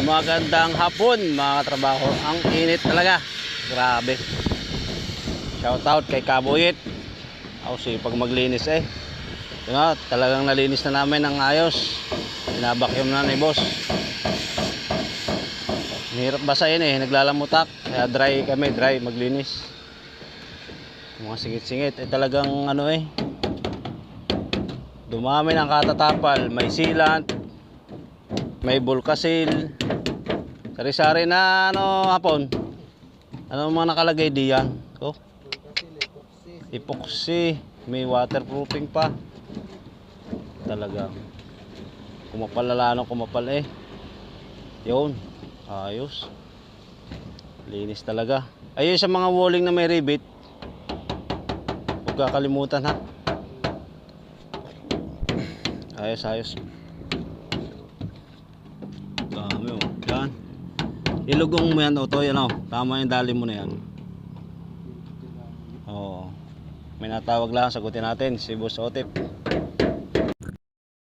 Magandang hapon mga katrabaho. Ang init talaga. Grabe. Shout out kay Kabuyit. Ako sipag maglinis eh. Diba, talagang nalinis na namin ng ayos. Binabakyum na ni boss. Mahirap basahin eh. Naglalamutak. Kaya dry kami. Dry maglinis. Mga singit-singit. Eh talagang ano eh. Dumami ng katatapal. May sealant. May bulkasil. Sari-sari na ano hapon. Ano mga nakalagay diyan? Oh. Epoxy. May waterproofing pa. Talagang kumapal kumapal eh. Yun. Ayos. Linis talaga. Ayun sa mga walling na may rivet. Huwag kakalimutan ha. Ayos ayos. Dami oh. Yan. Ilugong mo yan, Otoy, ano? Tama yung dali mo na yan. Oo. May natawag lang, sagutin natin si Boss Otip.